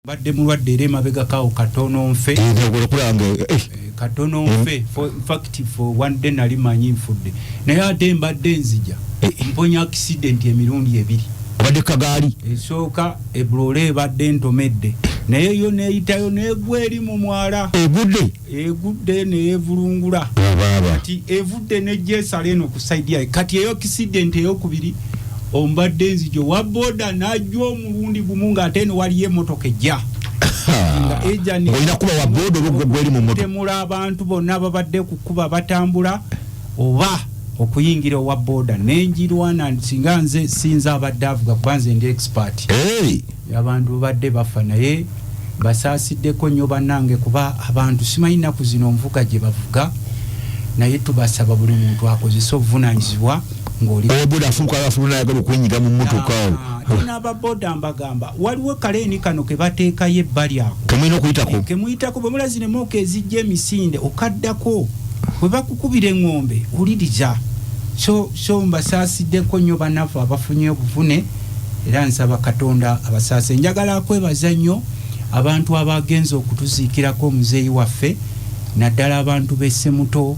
Badde mulwadde ere mabega kawo katono nfe katono nfe in fact for one day nali manyi nfudde naye ate mbadde nzija mponya accident emirundi ebiri badde kagaali esooka ebrole badde ntomedde naye yo neeyitayo negwa eri mu mwala egudde neevulungula kati evudde nejjeesala eno ku side yayo kati eyo accident eyokubiri ombadde nzijo wa boda najwa omulundi gumu ng'ate eno waliyo emmotoka ejja nga ejja olina kuba wa boda olw'ogweri mu mmotoka temula abantu bonna babadde ku kkuba batambula oba okuyingira owa boda nenjirwana singa nze sinza abadde avuga kuba nze ndi expert abantu babadde bafa naye basaasiddeko nnyo bannange kuba abantu simanyi nnaku zino omuvuga gye bavuga naye tubasaba buli muntu akozesa obuvunaanyizibwa boda afuna yagala okwenyiga mu mmotoka n'ababoda mbagamba waliwo kaleeni kano ke bateekayo ebbali ako kemuyitako bwe mulazi nemooka ezijja emisinde okaddako bwe bakukubira eŋŋombe wuliriza so mbasaasideko nnyo banafu abafunye obuvune era nsaba Katonda abasaase njagala kwebaza nnyo abantu abagenza okutuziikirako omuzeeyi waffe naddala abantu b'Essemuto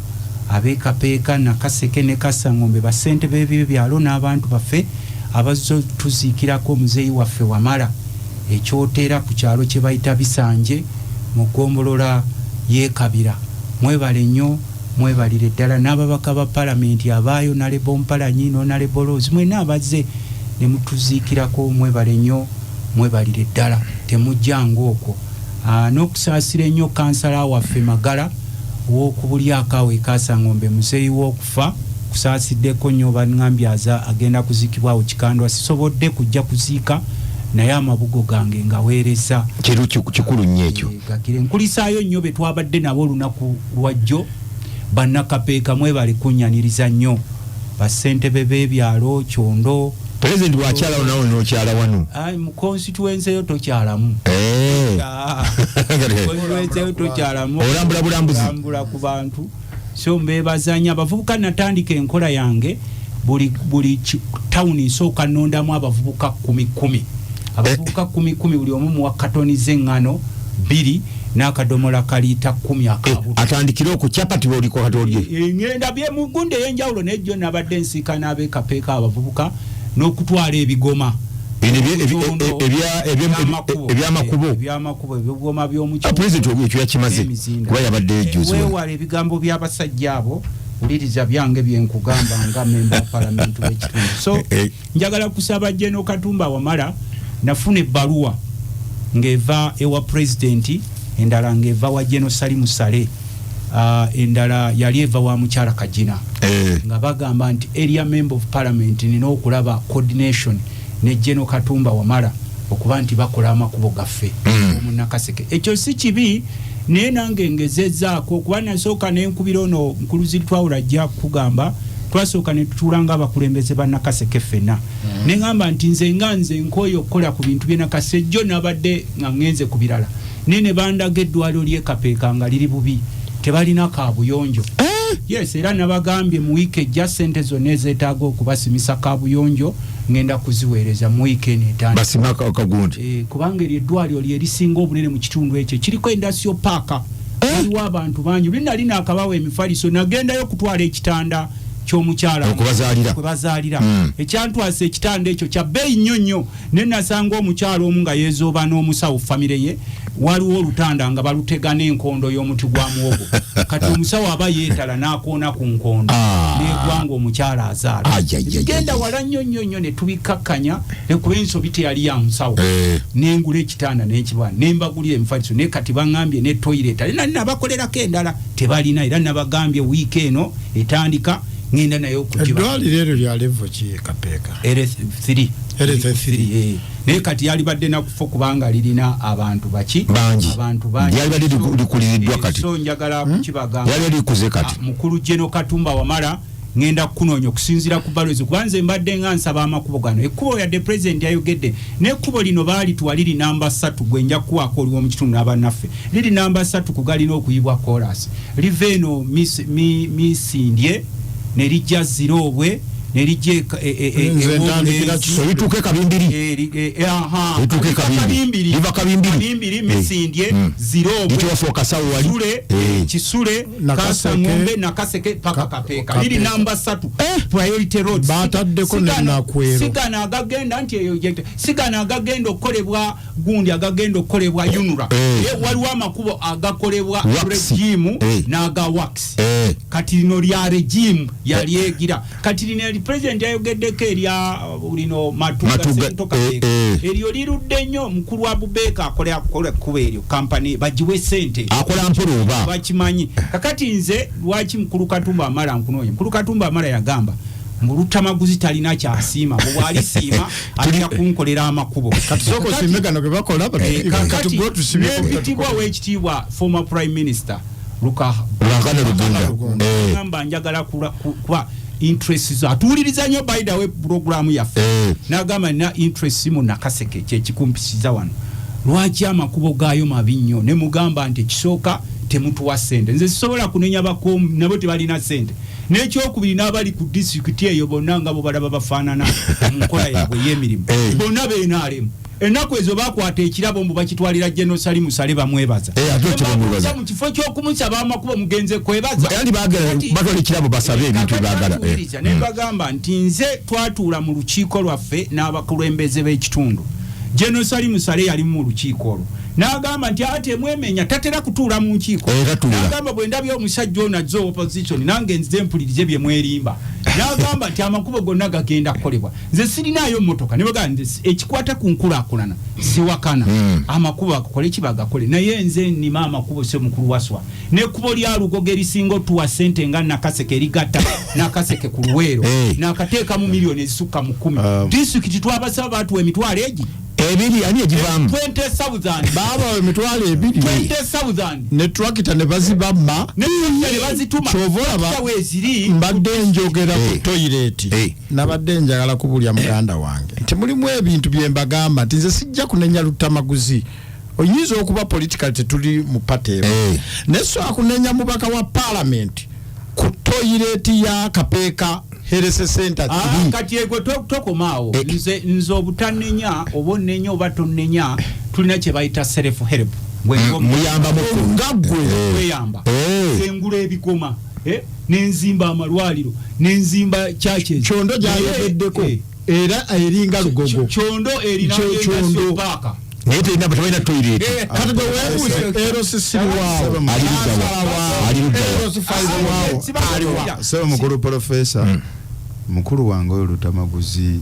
abekapeeka Nakaseke ne Kasangombe basente b'ebyo byalo n'abantu baffe abazo tuziikirako omuzeeyi waffe Wamala ekyotera ku kyalo kye bayita Bisanje mu Ggombolola y'Ekabira mwebale nnyo mwebalire ddala n'ababaka ba palamenti abaayo nalebo Mpalanyi nalebo Rose mwena abazze ne mutuziikirako mwebale nnyo mwebalire ddala temujjanga okwo n'okusaasira ennyo kansala waffe Magala w'okubulyako awo Kasangombe muzeeyi w'okufa kusaasiddeko nnyo bangambyaza agenda kuzikibwawo Kikandwa sisobodde kujja kuziika naye amabugo gange ngaweereza kikulu nnyo ekyo nkulisaayo nnyo be twabadde nabo olunaku lwajjo bannakapeeka mwebale kunnyaniriza nnyo bassentebe b'ebyalo Kyondo President bw'akyala nawe n'okyala wano mu constituency eyo tokyalamu olambula bulambuzi ku bantu so mbebazanya abavubuka natandika enkola yange buli town nsooka nnondamu abavubuka 10 abavubuka 10 buli omu muwa katoni z'eŋŋano 2 n'akadomola kaliita 10 akabuto atandikira okucapa tiboliko katolye ngenda bye mu gunde y'enjawulo nejjo nabadde nsika n'abekapeeka abavubuka n'okutwala ebigoma ebyamakubo ebigoma by'omukyalo president ekyo yakimaze kuba yabadde ejuzi weewala ebigambo by'abasajja abo uliriza byange byenkugamba nga memba wa parliament w'ekitundu so njagala kusaba General Katumba Wamala nafuna ebbaluwa ng'eva ewa president endala ng'eva wa General Salimu Sale endala yali eva wa mukyala Kajina nga bagamba nti area member of parliament nina okulaba coordination ne General Katumba Wamala okuba nti bakola amakubo gaffe mu Nakaseke ekyo si kibi naye nange ngezezzaako okuba nasooka n'enkubira ono nkuluzi twawula ajja kugamba twasooka ne tutuulanga abakulembeze ba Nakaseke ffenna ne ngamba nti nze nkooye okukola ku bintu bye Nakaseke jjo nabadde nga ngenze ku birala ne bandaga eddwaliro ly'Ekapeeka nga liri bubi tebalina kaabuyonjo yes era nabagambye mu wiiki ejja ssente zonna ezeetaaga okubasimisa kaabuyonjo ngenda kuziweereza mu wiiki eno etandika kubanga eddwaliro lyerisinga obunene mu kitundu ekyo kiriko industrial park waliwo abantu bangi linalina akabawa emifaliso nagendayo kutwala ekitanda ky'omukyala kwebazaalira ekyantwasa ekitanda ekyo kya bbeeyi nnyo nnyo ne nasanga omukyala omu nga yeezooba n'omusawo famire ye waliwo olutanda nga balutega n'enkondo y'omuti gwa muwogo kati omusawo aba yeetala n'akoona ku nkondo n'egwanga omukyala azaala genda wala nnyo nnyo nnyo ne tubikkakkanya ne kuba ensobi teyali ya musawo n'engula ekitanda n'ekibwana ne mbagulira emifaliso ne kati baŋŋambye ne toyireta nali nabakolerako endala tebalina era nabagambye wiiki eno etandika ngenda nayo eddwaliro eryo lya level ki Kapeeka LS3 naye kati yalibadde nakufa kubanga lirina abantu abantu bangi yalibadde likuliriddwa kati so njagala kukibagamba yali likuze kati mukulu General Katumba Wamala ngenda kunoonya okusinziira ku balozi kubanze mbadde nga nsaba amakubo gano ekkubo yadde president yayogedde n'ekkubo lino baali tuwaliri namba 3 gwe nja kuwaako oliwo mu kitundu n'abannaffe liri namba 3 kugalina okuyibwa chorus live eno misindye ne lijja ziroobwe nerijje ebituuke kabimbiri liva kabimbiri misindye zirobwe kisule kasangombe nakaseke paka kapeeka liri namba 3 priority roads bataddeko nenakwero sigana agagenda nti eyo sigana agagenda okukolebwa gundi agagenda okukolebwa unura waliwo amakubo agakolebwa regime n'aga wax kati lino lya regime yali egira kati lino president yayogeddeko erya lino matuga sentokapeeka eryo lirudde nnyo mukulu wa Bubeka akola kuba eryo kampani bagiwe sente akola mpuluba bakimanyi kakati nze lwaki mukulu Katumba Amala nkunoonya mukulu Katumba Amala yagamba mulutamaguzi talina kyasiima bwali siima alina kunkolera amakubo kati soko simegano ke bakola kati go tusimeko w'ekitiibwa former prime minister Luka Rugunda ngamba njagala kuba interest za tuuliriza nnyo by the way program yaffe nagamba na interest mu nakaseke kyekikumpisiza wano lwaki amakubo gaayo mabi nnyo ne mugamba nti kisooka temutuwa sente nze sisobola kunenya bakomu nabo tebalina sente n'ekyokubiri n'abali ku district eyo bonna nga bo balaba bafaanana mukola yaabwe y'emirimu bonna beenaalemu ennaku ezo bakwata ekirabo mbu bakitwalira General Salim Sale bamwebaza mu kifo ky'okumusaba amakubo mugenze kwebaza batwala ekirabo basabe ebintu byagala ne bagamba nti nze twatuula mu lukiiko lwaffe n'abakulembeze b'ekitundu General Salim Sale yali mu lukiiko olwo n'agamba nti ate mwemenya tatera kutuula mu nkiiko n'agamba bwe ndabye omusajja ono azza opposition nange nze mpulirize bye mwerimba n'agamba nti amakubo gonna gagenda kukolebwa nze sirinaayo mmotoka ne bagamba nti ekikwata ku nkulaakulana siwakana amakubo akakole kibagakole naye nze nnima amakubo se mukulu waswa n'ekkubo lya Lugogo erisinga otuwa sente nga nakaseke erigatta nakaseke ku Luweero n'akateeka mu miliyoni ezisukka mu 10 disitulikiti twabasaba batuwa emitwalo egi ebiri ani egivamu 20,000 baba emitwalo ebiri 20,000 ne tractor ne bazibamma ne bazituma chovola weziri mbadde njogera ku toilet nabadde njagala kubulya muganda wange nti mulimu ebintu byembagamba nti nze sijja kunenya lutamaguzi oyinza okuba political tetuli mu patero neso akunenya mubaka wa parliament ku toilet ya Kapeeka Herese Center kati ego tokomaawo nze obutanenya obonnenya oba tonnenya tulina kye bayita self help muyamba mukungagwe weyamba sengula ebikoma nenzimba amalwaliro nenzimba churches chondo jayogeddeko era eringa Lugogo chondo erina chondo paka nete ina batawina toilet kati go webuze erosisi wao sema mukuru professor mukuru wange oyo lutamaguzi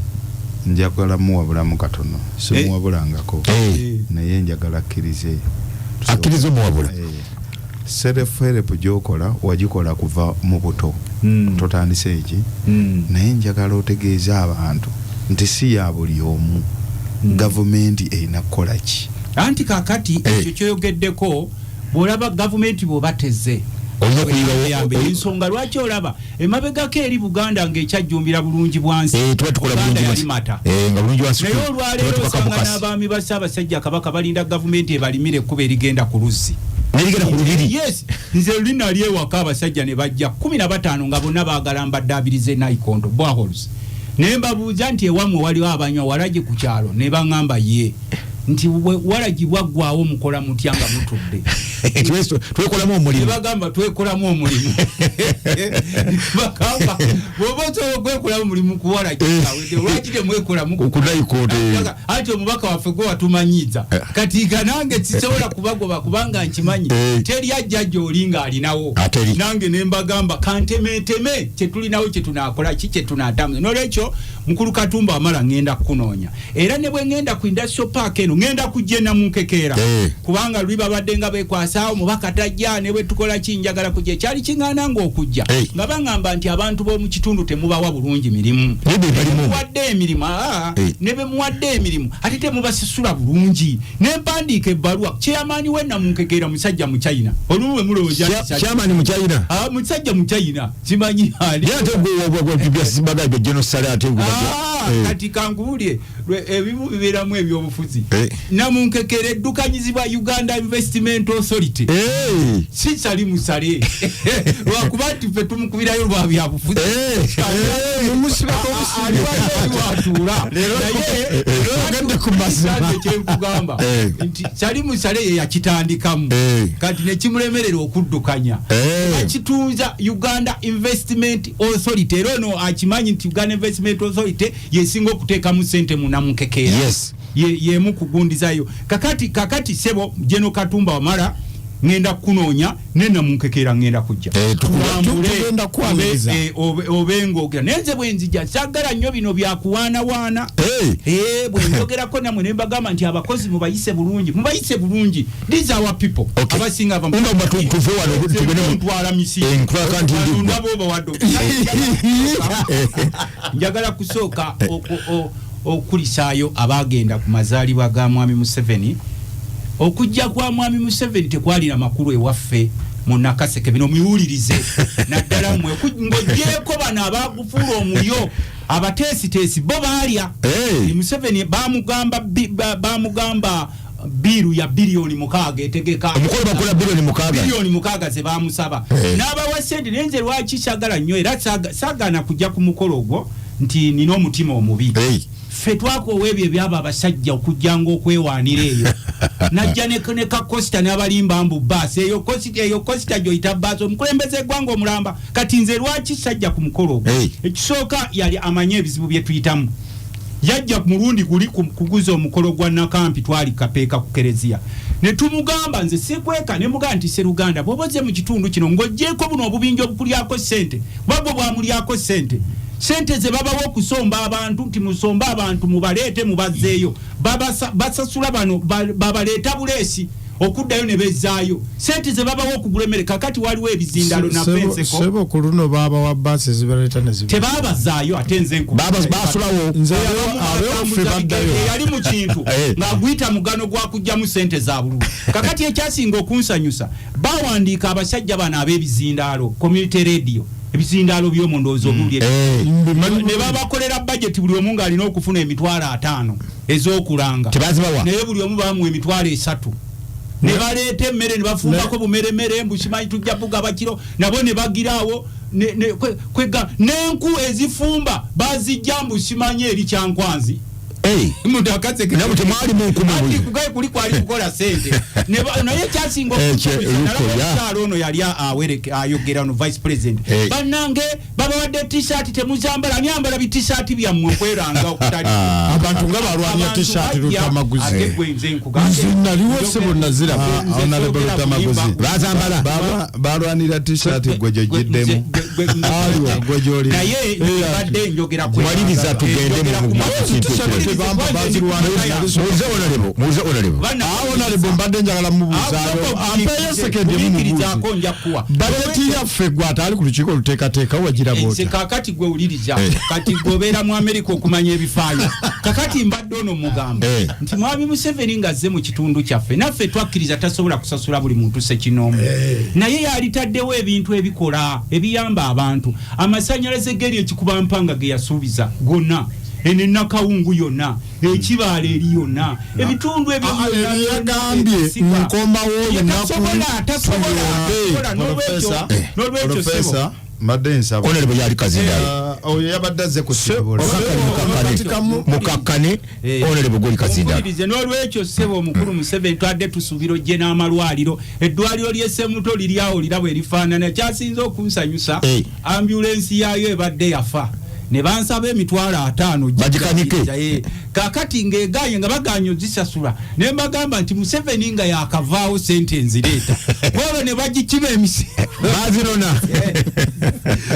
njagala muwabula mu katono simuwabulangako naye njagala akkirize muwabula self help gyokola wagikola kuva mu buto totandise eki naye njagala otegeeza abantu nti si ya buli omu gavumenti erina kukola ki anti kakati ekyo kyoyogeddeko bw'olaba gavumenti bw'obateze ensonga lwaki olaba emabegako eri Buganda ng'ekyajjumbira bulungi bwansi naye olwaleero osanga n'abaami ba Ssaabasajja Kabaka balinda gavumenti ebalimira ekkuba erigenda ku luzzi yes nze linali ewaka abasajja ne bajja 15 nga bonna baagala mbaddaabirize Nayikondo boreholes ne mbabuuza nti ewammwe waliwo abanywa walagi ku kyalo ne baŋŋamba ye nti walagi bwaggwawo mukola mutya nga mutudde twekolamu omulimu bagamba twekolamu omulimu bakamba bobozo kwekolamu omulimu ku walagi lwaki temwekolamu ku Nayikondo ati omubaka waffe gwe watumanyiza kati nange sisobola kubagoba kubanga nkimanyi teri ajjajja olinga alinawo nange ne mbagamba kantemeteme kyetulinawo kyetunakola ki kyetunatamu nolwekyo mukulu Katumba Amala ngenda kunoonya era ne bwe ngenda ku industrial park eno ngenda kujjena mu nkekeera kubanga luli babadde nga bekwasaawo mubaka tajja ne bwe tukola kinjagala kujja kyali kingana ng'okujja nga bangamba nti abantu b'omu kitundu temubawa bulungi mirimu muwadde emirimu ne be muwadde emirimu ate temubasisula bulungi ne mpandiika ebbaluwa chairman wenna mu nkekeera musajja mu China olumu bwe mulowooza chairman mu China musajja mu China simanyi simbaga General Sale ate kati kanguulye ebimu bibeeramu ebyobufuzi namunkekere eddukanyizibwa Uganda Investment Authority si Salimu Sale lwakuba nti ffe tumukubirayo lwa byabufuzi aliwatuula naye ogende ku mazima kyenkugamba nti Salimu Sale ye yakitandikamu kati nekimulemerera okuddukanya akitunza Uganda Investment Authority era ono akimanyi nti Uganda Investment Authority yesinga okuteekamu ssente mu namunkekera yemu kugundizayo kakati sebo Jeno Katumba Wamala ngenda kunoonya nena munkekera ngenda kujja tugenda kwaniza obengo ogira nenze bwenzija sagala nnyo bino byakuwaana waana bwenjogerako namwe ne bagamba nti abakozi mubayise bulungi these are our people abasinga batukufu wano tugene ntwala misi ndabo bawaddo njagala kusooka okulisaayo abagenda ku mazaalibwa ga Mwami Museveni. Okujja kwa Mwami Museveni tekwalira makulu ewaffe mu Nakaseke bino miwulirize naddala mmwe ng'ogyeko bano abagufuula omulyo abateesiteesi bo baalya Museveni bamugamba biru ya bilioni 6 etegeka omukolo bakola bilioni 6 ze bamusaba n'abawa ssente nenze lwaki sagala nnyo era sagana kujja ku mukolo ogwo nti nina omutima omubi ffe twakoowa ebyo ebyaba abasajja okujjanga okwewaanira eyo najja ne Costa n'abalimba mbu baasi eyo Costa gyoyita baasi omukulembeze eggwanga omulamba kati nze lwaki sajja ku mukolo ogwo ekisooka yali amanye ebizibu bye tuyitamu yajja ku mulundi guli kuguza omukolo gwa Nakampi twali kapeeka ku Kereziya ne tumugamba nze sekweka ne mugamba nti Seruganda bwoboze mu kitundu kino ng'ogyeko buno obubinja obukulyako ssente babwo bwamulyako ssente ze babawo okusomba abantu nti musomba abantu mubaleete mubazzeeyo basasula bano babaleeta buleesi okuddayo ne bezzaayo sente ze babawo okugula emmere kakati waliwo ebizindalo na fenseko sebo ku luno babawa baasi zibaleeta ne tebabazaayo ate nze basulawo nze ffe baddayo yali mu kintu ng'aguyita mugano gwa kujjamu sente za bululu kakati ekyasinga okunsanyusa bawandiika abasajja bano ab'ebizindaalo community radio ebizindalo byo mondoozo bulye ne babakolera budget buli omu ng'alina okufuna emitwalo 5 ez'okulanga naye buli omu bamuwa emitwalo 3 ne baleeta emmere ne bafumbako bumeremere mbukimanyi tujja bugaba kiro nabo ne bagiraawo n'enku ezifumba bazijja mbukimanyi eri kyankwanzi Mudakaseke nabo temwali mu nkumu kuli kwali kukola sente naye kyasinga okukyalo ono yali ayogera no vice president bannange babawadde t-shirt temuzambala myambala bi t-shirt byammwe okweranga okutali abantu nga balwanya t-shirt Lutamaguzi naliwo sebo nazira honorable Lutamaguzi bazambala balwanira t-shirt gwejojiddemu gwejoli naye badde njogera kwe maliriza tugende mu kintu muze honorable mbadde njagala mubuzaayo ampeye sekendi mumubuuzi baleti yaffe gwe atali ku lukiiko luteekateeka wagira boota kakati gwe wuliriza kati gobeera mu Amerika okumanya ebifaayo kakati mbadde ono mugamba nti Mwami Museveni ng'azze mu kitundu kyaffe naffe twakkiriza tasobola kusasula buli muntu sekinoomu naye yalitaddewo ebintu ebikola ebiyamba abantu amasannyalaze geri ekikuba mpanga ge yasuubiza gonna ene nakawungu yonna ekibaala eri yonna ebitundu ebyo yagambye nkomawo Professor Madensa honorable yali Kazindalo oyo yabaddaze ku sibola mukakkane honorable goli Kazindalo n'olwekyo ssebo omukulu Museveni twadde tusubiro gye n'amalwaliro eddwaliro ly'Essemuto liryawo lirabwe erifaanana kyasinze okunsanyusa ambulance yaayo ebadde yafa ne bansaba emitwalo 5 bagikanike kakati ng'eganye nga baganye zisasula ne mbagamba nti Museveni nga yakavaawo sente enzireeta bolo ne bagikiba emise bazirona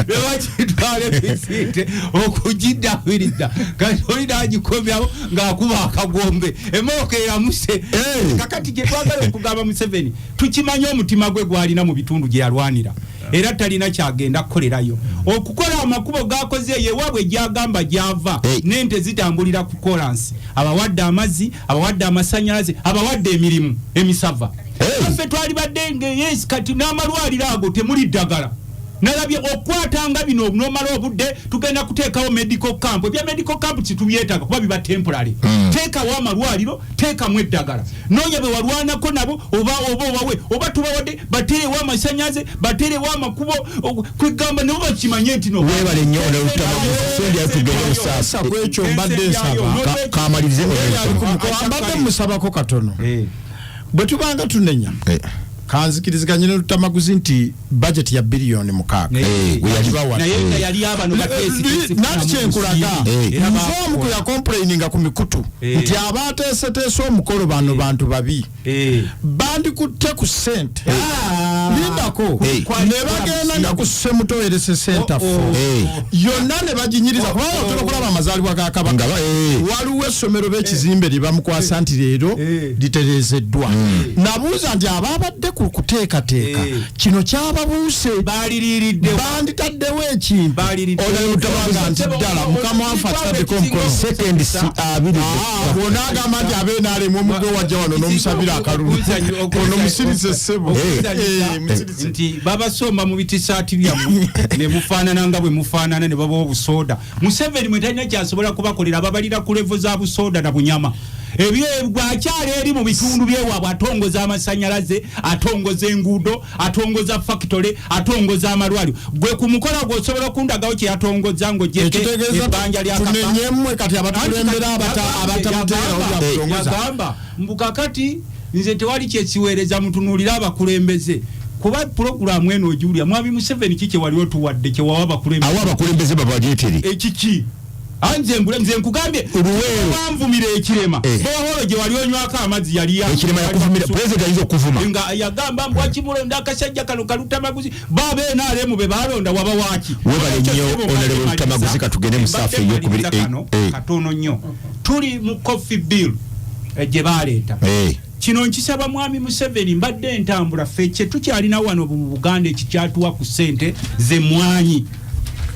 ne bagitwala emisite okugiddabiriza kati oli n'agikomyawo ng'akuba akagombe emooka eramuse kakati gye twagala okugamba Museveni tukimanye omutima gwe gwalina mu bitundu gye yalwanira era talina kyagenda kukolerayo okukola amakubo gakoze yewaabwe gyagamba gyava n'ente zitambulira ku kolansi abawadde amazzi abawadde amasannyalaze abawadde emirimu emisava ffe twali badde yes kati n'amalwaliro ago temuli ddagala nalabye okwatanga bino nomala obudde tugenda kuteekawo medical camp ebya medical camp kitubyetaaga kuba biba temporary teekawo amalwaliro teekamu eddagala noonya bwe walwanako nabo oba tubawadde bateerewo amasanyaze bateerewo amakubo kwegamba nabo bakimanye nti webale nnyo olutamaguzi tugende musaasa kwekyo mbadde nsaba kamalirize mbadde musabako katono bwe tubanga tunenya kanzikiriziganye n'olutamaguzi nti budget ya bilioni 6 nati kyenkulaga nfoomu kwe yakomplaininga ku mikutu nti abateeseteese omukolo bano bantu babi bandikutte ku sente lindako ne bagenda nga ku semutowerese senta fo yonna ne baginyiriza kubanga otera okulaba amazaalibwa ga kabaka waliwo essomero b'ekizimbe libamukwasa nti leero litereezeddwa nabuuza nti ababadde ku kuteekateeka kino kyababuuse baliriiridde banditaddewo ekintu olutamaguzi nti ddala mukama wafe ataddeko omukono seconds 2 bw'onaagamba nti abeenaalemu omugwe wajja wano n'omusabira akalulu ono musirise ssebo nti babasomba mu bitisaati byammwe ne mufaanana nga bwe mufaanana ne babawo obusooda Museveni mwe talina kyasobola kubakolera ababalira ku levo za busooda na bunyama bwakyali eri mu bitundu byewaabwe atongoza amasannyalaze atongoza enguudo atongoza factory atongoza amalwaliro gwe ku mukola gw'osobola okundagawo kye yatongoza ng'ogyeko ebbanja lyakatunenyemmwe kati abatukulembera abatamuteeragamba mbukakati nze tewali kyekiweereza mutunuulira abakulembeze kuba pulogulaamu eno ogiwulira mwami Museveni kiki wali otuwadde kyewawa abakulembeze babaleetere ekiki anze nkugambye bamvumira ekirema bawaholo gye wali onywako amazzi yali ekirema yakuvumira president ayinza okuvuma nga yagamba mbwakimulonda akasajja kano kalutamaguzi babeenaalemu be balonda waba waaki webale nnyo onalebo lutamaguzi katugende mu saafu eyokubiri katono nnyo tuli mu coffee bill gye baleeta kino nkisaba mwami Museveni mbadde entambula ffe kye tukyalina wano mu Buganda ekikyatuwa ku ssente ze mwanyi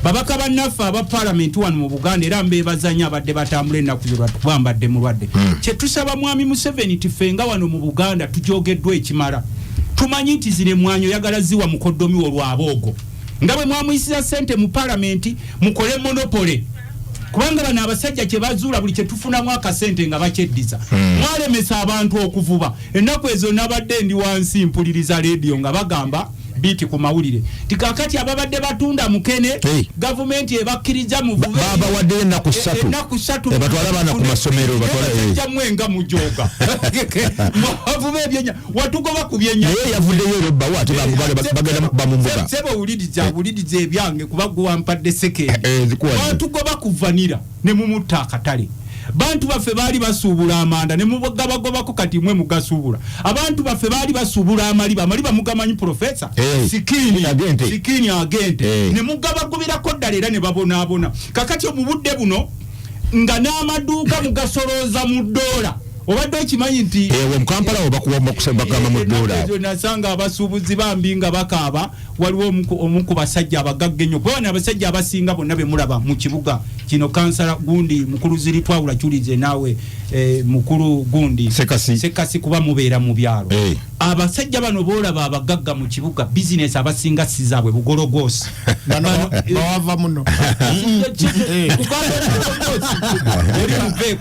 babaka bannaffe aba parliament wano mu Buganda era mbebazanya abadde batambula ennaku zolwatubambadde mulwadde kye tusaba mwami Museveni tifenga wano mu Buganda tujogeddwa ekimala tumanyi nti zine mwanyo yagala ziwa mukoddomi olwaboogo nga bwe mwamuyisiza ssente mu parliament mukole monopole kubanga bano abasajja kye bazuula buli kye tufunamu akasente nga bakyeddiza mwalemesa abantu okuvuba ennaku ezo nabadde ndi wansi mpuliriza leediyo nga bagamba biti ku mawulire tikakati ababadde batunda mukene gavumenti ebakkiriza muvuve baba wadde ennaku 3 batwala bana ku masomero batwala mwenga mujoga mwavuve ebyenya watugoba ku byenya yavuddeyo robba wati bagenda bamumbuka sebo uliriza ebyange kuba guwampadde sekendi watugoba kuvanira ne mumutta akatale bantu baffe baali basuubula amanda ne mugabagobako kati mwe mugasuubula abantu baffe baali basuubula amaliba mugamanyi profesa sikini agente ne mugabagobirako ddala era ne babonaabona kakati omubudde buno nga n'amaduuka mugasolooza mu ddoola obadde okimanyi nti Kampala bakama mu ddoola nasanga abasuubuzi bambi nga bakaaba waliwo omu ku basajja abagagga ennyo kubona abasajja abasinga bonna be mulaba mu kibuga kino kansala gundi mukulu ziri twawula kyulize naawe mukulu gundi sekasi kuba mubeera mu byalo abasajja bano boolaba abagagga mu kibuga bizinesi abasinga sizaabwe bugologosi bawava muno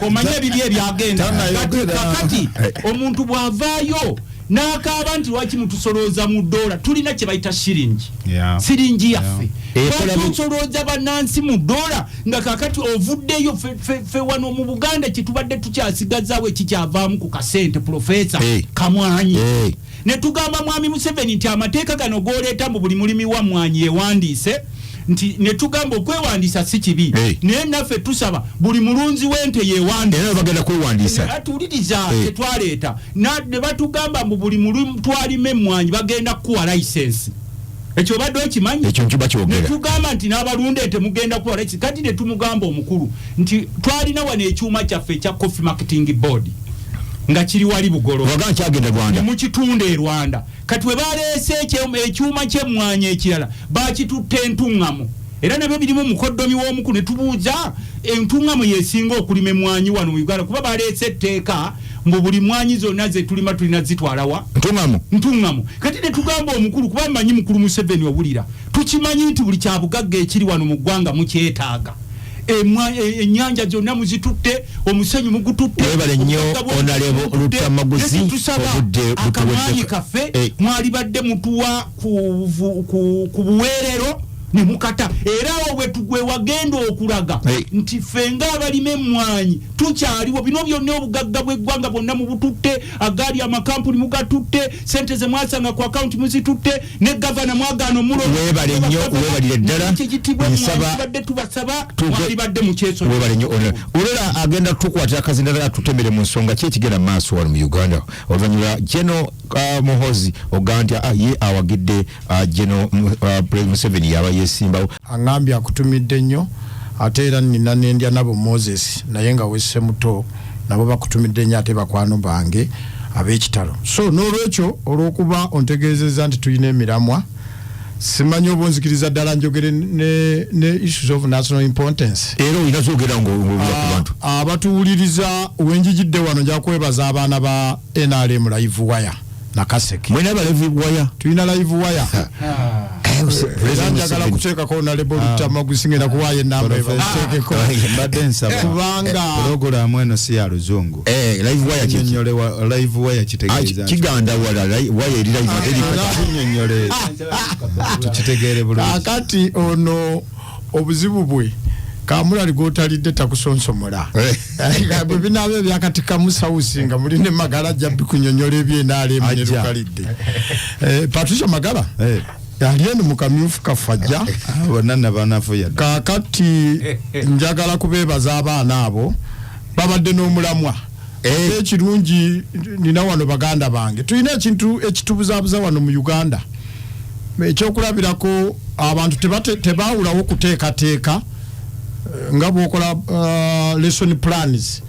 omanye ebiri ebyagenda kakati omuntu bw'avaayo n'akaaba nti lwaki mutusolooza mu ddoola tulina kye bayita siringi yaffe tusolooza bannansi mu ddoola nga kakati ovuddeyo ffe wano mu Buganda kye tubadde tukyasigazaawo ekikyavaamu ku kasente profesa kamwanyi ne tugamba mwami Museveni nti amateeka gano g'oleeta mu buli mulimi wa mwanyi yewandiise nti ne tugamba okwewandiisa si kibi naye naffe tusaba buli mulunzi w'ente yewandiisa bagenda kwewandiisa atuwuliriza tetwaleeta ne batugamba mu buli mulimi twalime emmwanyi bagenda kuwa layisensi ekyo obadde okimanyi ne tugamba nti n'abalunda temugenda kuwa layisensi kati ne tumugamba omukulu nti twalina wano ekyuma kyaffe ekya coffee marketing board nga kiri wali Bugolo mu kitundu e Rwanda kati we baleese ekyuma ky'emmwanyi ekirala bakitutte entuŋŋamu era nabyo birimu mukoddomi w'omuku ne tubuuza entuŋŋamu yesinga okulima emmwanyi wano mu Uganda kuba baleese etteeka mbu buli mmwanyi zonna ze tulima tulina zitwalawa ntuŋŋamu kati ne tugamba omukulu kuba mmanyi mukulu Museveni owulira tukimanyi nti buli kyabugagga ekiri wano mu ggwanga mukyetaaga. Ennyanja zonna muzitutte, omusenyu mugututte. Webale nnyo Honorable Lutamaguzi obudde akamanyi kaffe mwalibadde mutuwa ku buweerero ne mukata era obwe tugwe wagenda okulaga nti fenga abalime mmwanyi tukyaliwo bino byonna obugagga bw'eggwanga bwonna mu bututte, agali amakampuni mugatutte, sente ze mwasanga ku account muzitutte, ne gavana mwagaano mulo. Webale nnyo, webalire ddala. Nsabadde tubasaba mwalibadde mu kyeso. Webale nnyo Olera agenda tukwatira akazindala tutemere mu nsonga ki ekigenda maaso wano mu Uganda. Oluvannyuma General Muhoozi ogambye ye awagidde General President Museveni yaba yesimbawo. Angambye akutumidde nnyo ate era nina n'endya nabo Moses naye nga wesse muto nabo bakutumidde nnyo ate bakwano bange ab'ekitalo. So n'olwekyo olw'okuba ontegeezezza nti tulina emiramwa simanyi oba onzikiriza ddala njogere ne issues of national importance. Era olina zoogera ku bantu abatuwuliriza wenjigidde wano nja kwebaza abaana ba NRM live wire Nakaseke. Mwena ba live wire? Tulina live wire. Njagala kuteekako Honorable Lutamaguzi ngenda kuwaayo ennamba ebateekeko. Mbadde nsaba kubanga pulogulaamu eno si ya luzungu. Live wire kinnyonnyola live wire kitegeeza kiganda wala wire eri live kinnyonnyole tukitegeere bulungi. Kakati ono obuzibu bwe Kamula ligotalidde takusonsomola. Bwe binaabe byakatika Musausi nga mulinde Magala jabbi kunnyonnyola eby'endaala emunerukalidde. Patricia Magala yalienu mu kamyufu kafajja bonna banafuya. Kakati njagala kubeebaza abaana abo babadde n'omulamwa. Ekirungi nina wano baganda bange tulina ekintu ekitubuzaabuza wano mu Uganda ekyokulabirako abantu tebaawulawo kuteekateeka nga bwokola lesson plans.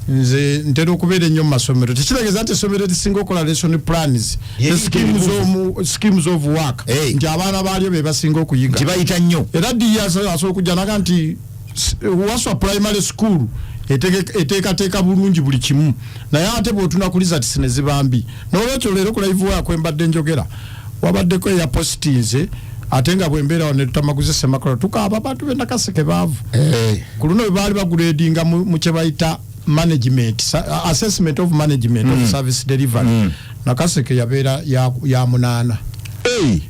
Nze ntera okubeera ennyo mu masomero tekitegeeza nti essomero erisinga okola lesson plans schemes of work nti abaana baalyo be basinga okuyiga kibayita nnyo era diya asobola okujja naga nti Waswa primary school eteekateeka bulungi buli kimu naye ate bw'otunakuliza ti sine zibambi n'olwekyo leero ku live wire kwembadde njogera wabaddeko eya postinze ate nga bwembeera wano Lutamaguzi Semakola tukaaba abantu be Nakaseke baavu ku luno bwe baali bagradinga mu kye bayita management assessment of management of service delivery Nakaseke yabeera ya munaana.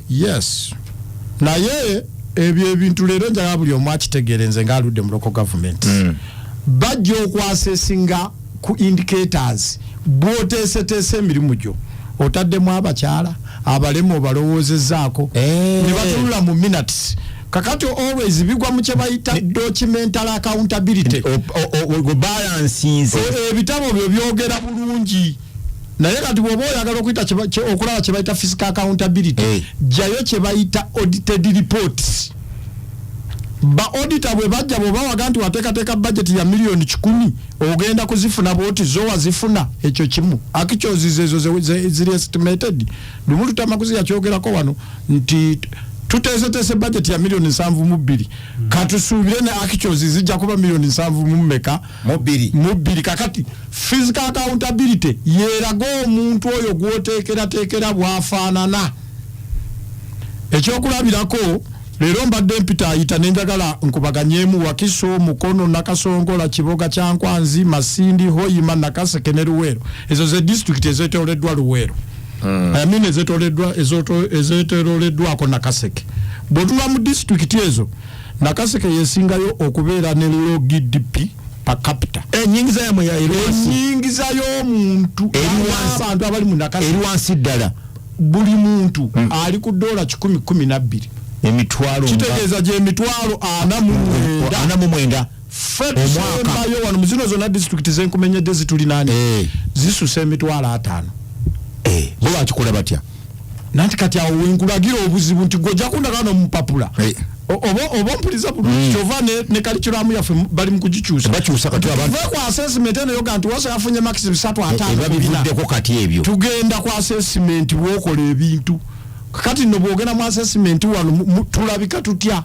Yes naye ebyo ebintu leero njagala buli omu akitegeere nze ng'aludde mu local government bajja okwasesinga ku indicators bw'oteeseteese emirimu gyo otaddemu abakyala abalemu obalowoozezaako ne batunula mu minutes kakati always bigwa mu kye bayita documental accountability balansinze ebitabo byo byogera bulungi naye kati bw'oba oyagala okuyita okulaba kye bayita fiscal accountability jjayo kye bayita audited reports. Ba auditor bwe bajja bw'oba waga nti wateekateeka budget ya miliyoni 10 ogenda kuzifuna bwoti zo wazifuna ekyo kimu actuals ezo ziri estimated. Lumu Lutamaguzi yakyogerako wano nti tuteeseteese budget ya miliyoni 7.2 katusuubire ne actuals zijja kuba miliyoni 7.2 kakati fiscal accountability yeeraga omuntu oyo gw'oteekerateekera bw'afaanana. Ekyokulabirako leero mbadde mpita ayita nenjagala nkubaganyeemu Wakiso, Mukono, Nakasongola, Kiboga, Kyankwanzi, Masindi, Hoima, Nakaseke ne Luweero. Ezo ze district ezeetooloddwa Luweero. Amine ezeetooloddwako Nakaseke. Bw'otuula mu district ezo Nakaseke yesingayo okubeera ne low GDP per capita. Ennyingiza yamwe ya ennyingiza y'omuntu abantu abali mu Nakaseke eri wansi ddala buli muntu ali ku $10-12 emitwalo kitegeeza gye emitwalo 49 omwaka wano mu zino zonna district zenkumenyedde zitulinanye zisusa emitwalo 5 bo bakikola batya nanti kati awo wenkulagira obuzibu nti gojja kundagano mupapula oba mpuliza bulungi kyova ne kalikiramu yaffe bali mu kugikyusa bakyusa kati abantu ku assessment eno yoga nti Waswa yafunye makisi 3 bivuddeko kati ebyo tugenda ku assessment bwokola ebintu kakati no bwogenda mu assessment wano tulabika tutya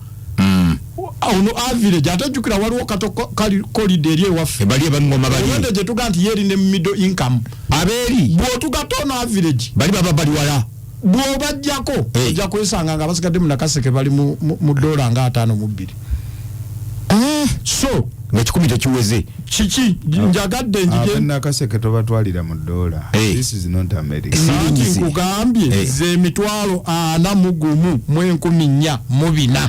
ono average atajukira waliwo kato kolide eri ewaffe bali abangoma bali wende gye tuga nti yeri ne middle income abeeri bw'otugatono average bali baba bali wala bw'obajjako ojja kwesanga nga basigadde mu Nakaseke bali mu $5 nga 5.2. So nga 10 tekiweze kiki njagadde njige Nakaseke tobatwalira mu $. This is not America. Nti nkugambye ze emitwalo 41,400.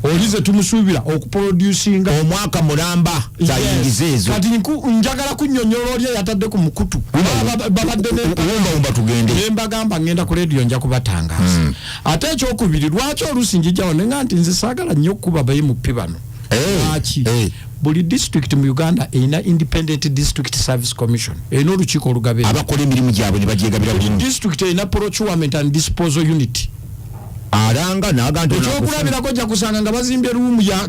Olize tumusuubira okuproducinga omwaka mulamba zayingize ezo kati njagala kunnyonnyola oli yatadde ku mukutu babadde wumba tugende mbagamba ngenda ku radio nja kubatangaza ate ekyokubiri lwaki oluusi njijjawo nenga nti nze saagala nnyo okukuba bayimupi bano lwaki buli district mu Uganda erina Independent District Service Commission erina olukiiko olugabe abakola emirimu gyabwe ne bagyegabira bulungi district erina procurement and disposal unit alanga nagantu ekyokulabirako jja kusanga nga bazimbye ruumu ya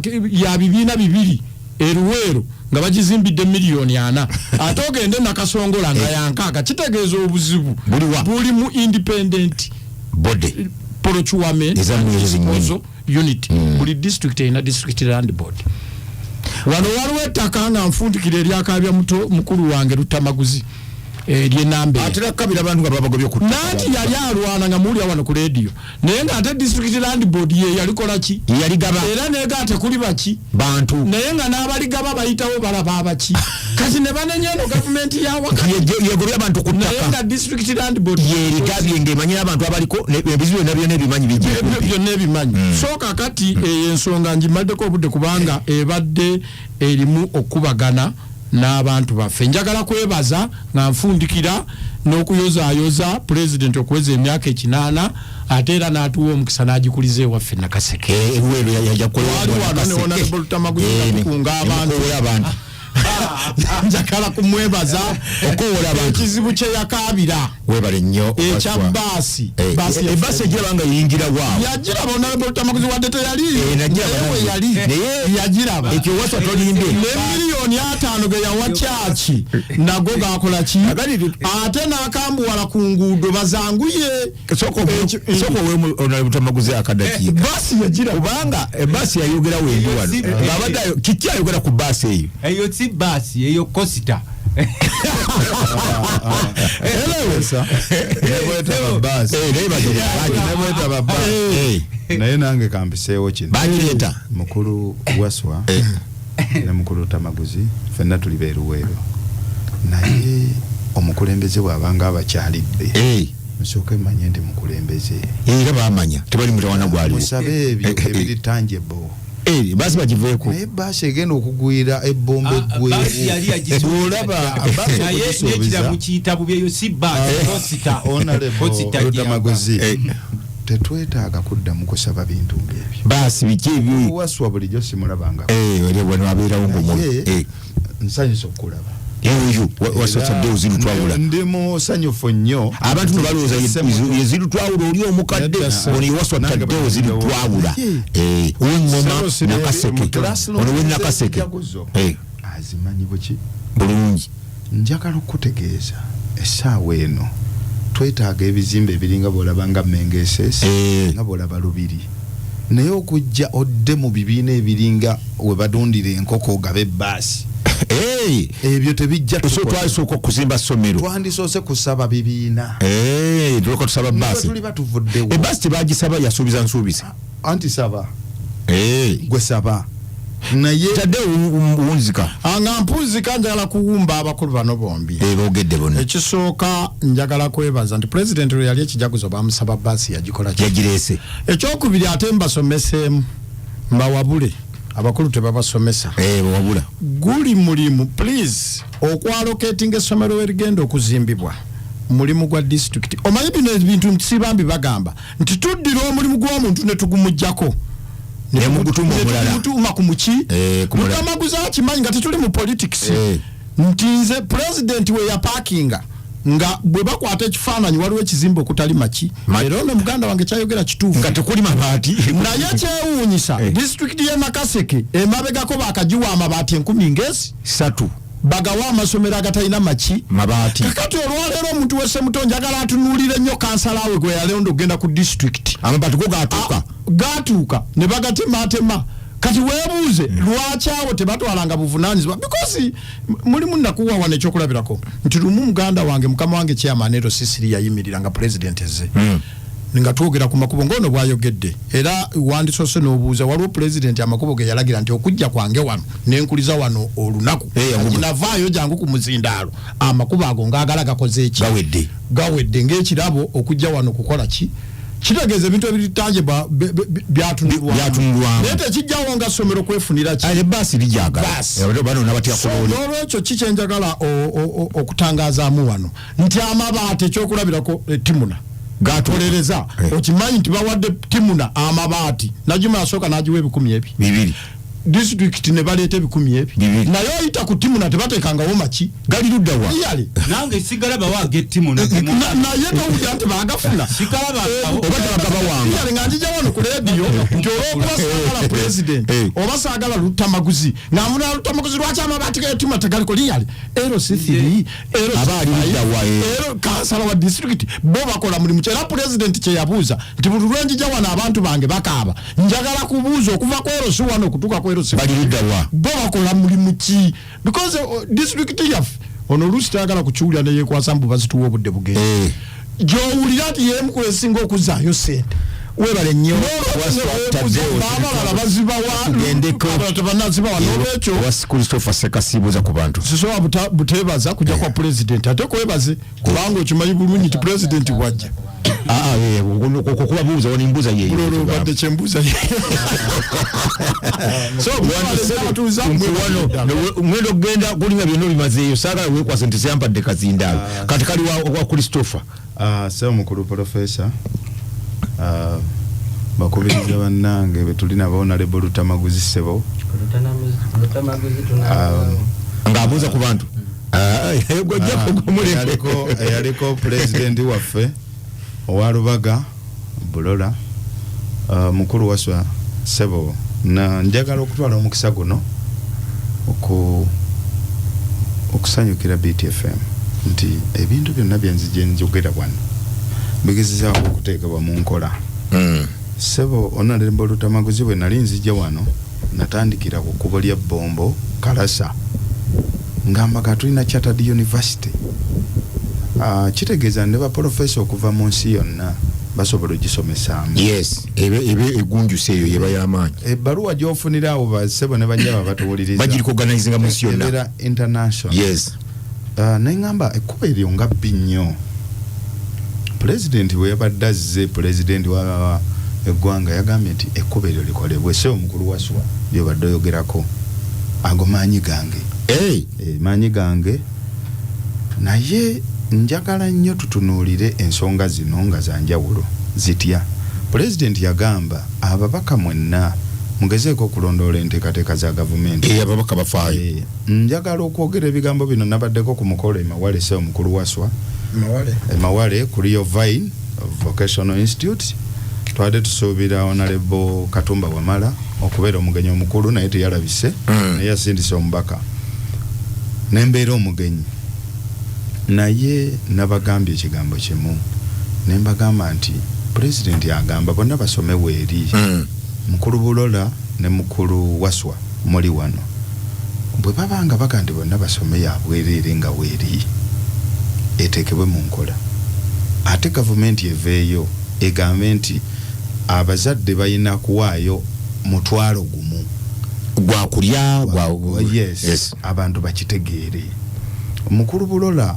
bibiina 2 eruweero nga bagizimbidde $4,000,000 ate ogende Nakasongola nga yankaaga kitegeeza obuzibu buli mu independent body procurement disposal unit buli district erina district land board. Wano waliwo ettaka nga nfundikira eryakaabya mukulu wange Lutamaguzi lyenambe atera kabira abantu nga babagobye ku nanti yali alwana nga muli wano ku radio naye nga ate district land board ye yalikola ki yaligaba era nega ate kuli baki bantu naye nga n'abaligaba bayitawo balaba abaki kasi ne banenya no government ya wakati yegobye abantu ku ttaka naye nga district land board yeligabye ng'emanyira abantu abaliko ebizibu nabyo n'ebimanyi byo n'ebimanyi so kakati ensonga njimaddeko obudde kubanga ebadde erimu okubagana n'abantu baffe njagala kwebaza nga nfundikira n'okuyozaayoza president okuweza emyaka 8 ate era n'atuwa omukisa n'agikuliza ewaffe Nakaseke eruweero yajakolewano ne honorable Lutamaguzi kukunga abantu njagala kumwebaza okuwola abantu ekizibu kye yakaabira webale nnyo ekya baasi ebaasi egiraba nga yingira waawo yagiraba honorable Lutamaguzi wadde teyali yali yagiraba ekyo wasa tolinde $5,000,000 ge yawa kyaki nago gakola ki ate n'akambuwala ku nguudo bazanguye soko we honorable Lutamaguzi akadaki baasi yagiraba kubanga ebaasi yayogera wendi wano ng'abadde kiki ayogera ku baasi eyo si basi eyo kosita naye nange kampiseewo kino banyireta mukulu Waswa ne mukulu Lutamaguzi fenna tuli beeruweero naye omukulembeze bw'abanga abakyalidde musooke manye ndi mukulembeze era bamanya tebali mutawana gwali musabe ebyo ebiri tangible basi bagiveeko naye basi egenda okugwira ebbomba eggweolaba nekira mukiyita bubyeyo si basi Lutamaguzi tetwetaaga kuddamu kusaba bintu ng'ebyo basi biki ebyo Waswa bulijjo simulabanga wano abeerawo ng'omuntu nsanyusa okukulaba eyo wasasadde ozirutwawula ndi musanyufu nnyo abantu ne balowooza yezirutwawula oli omukadde ono yewaswa tadde ozirutwawula ow'engoma Nakaseke ono we Nakaseke azimanyi buki bulungi njagala okutegeeza essaawa eno twetaaga ebizimbe ebiringa bw'olaba nga Mengeses nga bw'olaba Lubiri naye okujja odde mu bibiina ebiringa we badundira enkoko ogabe ebbaasi ebyo tebijja twasooka okuzimba ssomero twandisoose kusaba bibiina tuleka tusaba baasi tuli batuvuddewo ebbaasi tebagisaba yasuubiza nsuubiza anti saba gwe saba naye tadde wunzika nga mpunzika njagala kuwumba abakulu bano bombi boogedde bonna ekisooka njagala kwebaza nti president lwe yali ekijaguzo bamusaba baasi yagikola yagireese ekyokubiri ate mbasomeseemu mbawabule abakulu tebabasomesa wabula guli mulimu please okwalocating essomero erigenda okuzimbibwa mulimu gwa district omanyi bino ebintu sibambi bagamba nti tuddira omulimu gw'omuntu ne tugumujjako nemugutuma ku muki Lutamaguzi akimanyi nga tetuli mu politics nti nze president we yapakinga nga bwe bakwata ekifaananyi waliwo ekizimbe okutali maki era ono muganda wange kyayogera kituufu nga tekuli mabaati naye kyewuunyisa district y'e Nakaseke emabegako bakagiwa amabaati 10,000 bagawa amasomero agatalina maki mabaati kakati olwaleero omuntu wese muto njagala atunuulire nnyo kansala we gwe yalonda okugenda ku district amabaati go gatuuka ne bagatematema kati webuuze lwaki awo tebatwalanga buvunaanyizibwa because mulimu nakuwa wane ekyokulabirako nti lumu muganda wange mukama wange chairman Ero Sisiri yayimirira nga president eze nga twogera ku makubo ngono bwayogedde era wandisose n'obuuza waliwo president amakubo ge yalagira nti okujja kwange wano nenkuliza wano olunaku navaayo jangu ku muzindaalo amakubo ago ngaagala gakoze eki gawedde ng'ekirabo okujja wano kukola ki kitegeeza ebintu ebitanje byatunulwamu naye tekijjawo nga ssomero kwefunira ki ebaasi lijagala bano nabatya kuloli n'olwekyo kikyenjagala okutangazaamu wano nti amabaati ekyokulabirako Timuna gatolereza okimanyi nti bawadde Timuna amabaati najuma asooka nagiwa 200 district ne baleeta 200 naye oyita ku Timuna tebateekangawo maki gali ludda wa nange sigala bawaage Timuna naye towulira nti baagafuna sigala oba tebagabawanga nga njija wano ku leediyo nti olw'okuba saagala president oba saagala Lutamaguzi ng'amuna Lutamaguzi lwaki amabaati ga Timuna tegaliko liyali Ero Sisiri Ero kansala wa district bo bakola mulimu kyera president kye yabuuza nti buli lwenjija wano abantu bange bakaaba njagala kubuuza okuva ku Ero si wano okutuuka ku Ero bo bakola mulimu ki because district yaffe ono oluusi tayagala kukiwulira ne yeekwasa mbu bazituwa obudde bugenda gy'owulira nti yeemu kwesinga okuzaayo sente webale nnyo banazibawa n'olwekyo Christopher Sekasibuza ku bantu sisobola buteebaza kujja kwa president ate kwebaze kubanga okimanyi bulungi nti president bwajja okubabuuza onimbuuza badde kyembuuza mwendo kugenda kulinga byonna bimazeeyo saagala weekwase nti seyampadde kazindaalo kati kali wa Christopher sebo mukulu professor bakubiriza bannange betulina Honorable Lutamaguzi Ssebo ng'abuuza ku bantu yaliko president waffe owa Lubaga Bulola mukulu waswa Ssebo na njagala okutwala omukisa guno okusanyukira BTFM nti ebintu byonna byenzije njogera wano bigezezaako okuteekebwa mu nkola Ssebo Honorable Lutamaguzi bwe nali nzija wano natandikira ku kkubo lya Bombo Kalasa ngamba katulina Chartered University kitegeeza ne ba professor okuva mu nsi yonna basobola ogisomesaamu ebe egunjuse eyo yeba y'amaanyi ebbaluwa gy'ofunira abo ba Ssebo ne bajja babatuwuliriza bagiriko organizinga mu nsi yonna international naye ngamba ekkuba eryo nga bbi nnyo president we yabadde azze president wa eggwanga yagambye nti ekkuba eryo likolebwe Ssebo mukulu waswa byobadde oyogerako ago maanyi gange maanyi gange naye njagala nnyo tutunuulire ensonga zino nga zanjawulo zitya president yagamba ababaka mwenna mugezeeko okulondoola enteekateeka za gavumenti ababaka bafaayo njagala okwogera ebigambo bino nabaddeko ku mukolo Mawale Ssebo mukulu waswa Mawale ku Rio Vine Vocational Institute twade tusuubira Honorable Katumba Wamala okubeera omugenyi omukulu naye teyalabise naye yasindise omubaka nembeera omugenyi naye nabagambye ekigambo kimu nembagamba nti president agamba bonna basome weeri mukulu Bulola ne mukulu Waswa muli wano bwe babanga baga nti bonna basome yabwereere nga weeri eteekebwe mu nkola ate gavumenti eveeyo egambe nti abazadde balina kuwaayo mutwalo gumu gwakulya yes abantu bakitegeere mukulu Bulola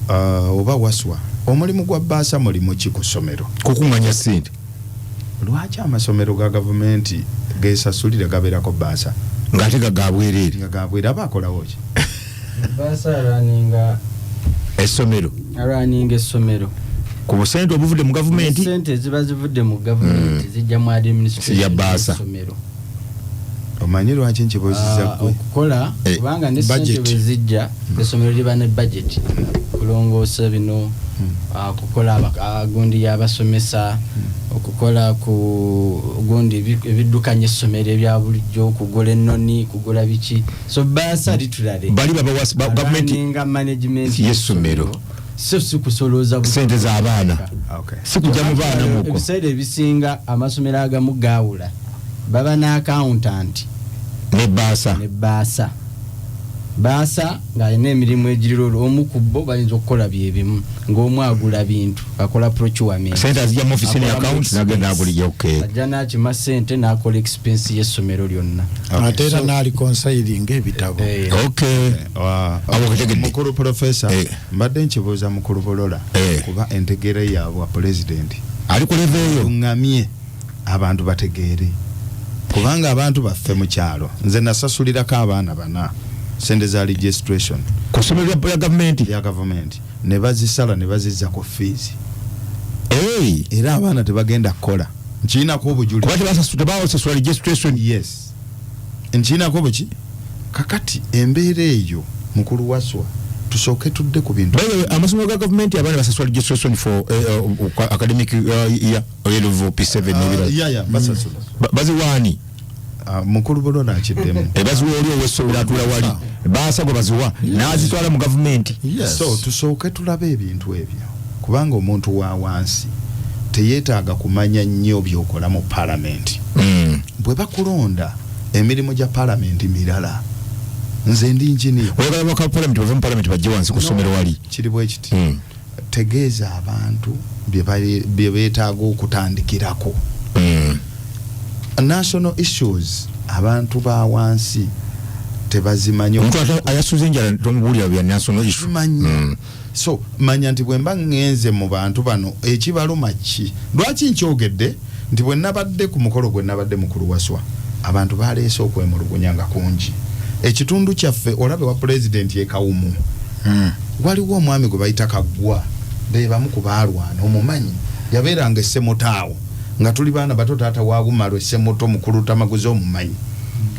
oba Waswa omulimu gwa baasa mulimu ki ku ssomero kukuŋŋanya ssente lwaki amasomero ga gavumenti geesasulira gabeerako baasa ng'ate gagabwereere nga gabwere aba akolawo ki baasa araninga essomero ku busente obuvudde mu gavumenti sente ziba zivudde mu gavumenti zijja mu administration ya baasa omanyi lwaki nkibuuziza ggwe okukola kubanga ne sente bwe zijja essomero liba ne budget kulongoosa bino kukola gundi y'abasomesa okukola ku gundi ebiddukanya essomero ebya bulijjo okugula ennoni kugula biki so baasa litulale bali gavumenti nga management y'essomero so sikusoloza sente z'abaana sikujja mu baana muko ebiseera ebisinga amasomero agamu gaawula baba na accountant ne baasa baasa nga alina emirimu egiriro omu ku bo bayinza okukola byebimu ng'omwagula bintu akola procurement sente azijja mu office ne account nagenda agulijja ajja n'akima sente n'akola expense y'essomero lyonna ate era n'ali consiling ebitabo mukulu professor mbadde nkibuuza mukulu Bolola kuba entegeera yaabwe president ali ku level eyo ngamye abantu bategeere kubanga abantu baffe mu kyalo nze nasasulirako abaana bana sente za registration ku ssomero ya government ne bazisala ne bazizza ku fees era abaana tebagenda kukola nkiinako obujuli tebawasasula registration yes nkiinako buki kakati embeera eyo mukulu Waswa tusooke tudde ku bintu amasomero ga government abaana basasula registration for academic year level P7 n'ebirala basasula baziwaani mukulu Bolola akiddemu baziwa oli ow'essomero atula wali baasa gwe baziwa n'azitwala mu gavumenti so tusooke tulabe ebintu ebyo kubanga omuntu wa wansi teyeetaaga kumanya nnyo byokola mu palamenti bwe bakulonda emirimu gya palamenti mirala nze ndi njini oyagala baka palamenti bava mu palamenti bajje wansi ku ssomero wali kiri bwe kiti tegeeza abantu bye beetaaga okutandikirako national issues abantu ba wansi tebazimanyi omuntu ayasuze enjala tomubuulira bya national issue so manya nti bwe mba ngenze mu bantu bano ekibaluma ki lwaki nkyogedde nti bwe nabadde ku mukolo gwe nabadde mukulu Waswa abantu baleese okwemulugunya nga kungi ekitundu kyaffe olabe wa president ye Kawumu waliwo omwami gwe bayita Kaggwa bebamu ku baalwana omumanyi yabeeranga essemotaawo nga tuli baana bato taata wa Bumalo essemoto mukulu Tamaguzi omumanyi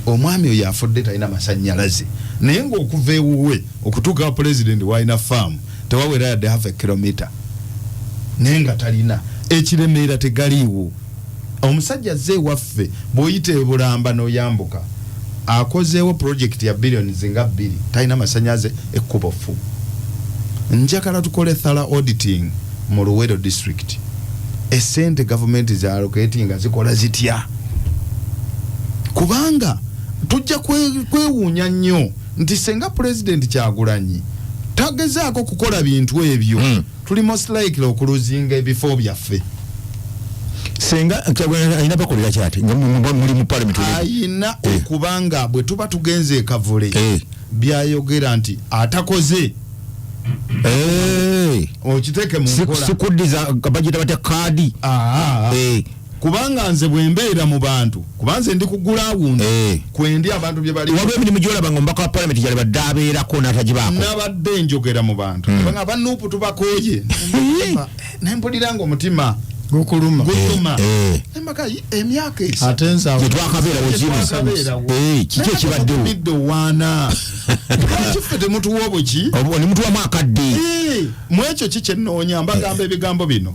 omwami oyo afudde talina masannyalaze naye ng'okuva ewuwe okutuuka president w'alina faamu tewawera yadde half a kilometer naye nga talina ekiremeera tegaliiwo omusajja zze waffe bw'oyita e Bulamba n'oyambuka akozeewo project ya billions nga 2 talina masannyalaze ekkubo fu njagala tukole thorough auditing mu Luweero district esente government za allocating nga zikola zitya kubanga tujja kwewuunya nnyo nti senga president Kyagulanyi tagezaako kukola bintu ebyo tuli most likely okuluzinga ebifo byaffe senga Kyagulanyi ayina bakolera kyati nga muli mu parliament ayina okubanga bwe tuba tugenze ekavule byayogera nti atakoze okiteke mu nkola sikuddiza budget bate kaadi kubanga nze bwe mbeera mu bantu kubanze ndi kugula awundu kwendi abantu bye bali waliwo emirimu gyolaba ng'omubaka wa parliament gyali badde abeerako n'atagibaako nabadde njogera mu bantu kubanga abanuupu tubakooye nempulira ng'omutima gukuluma embaka emyaka esi ate nza twakabeerawo kiki ekibaddewo middo waana kiffe temutuwa obuki ne mutuwamu akadde mu ekyo ki kye nnoonya mbagamba ebigambo bino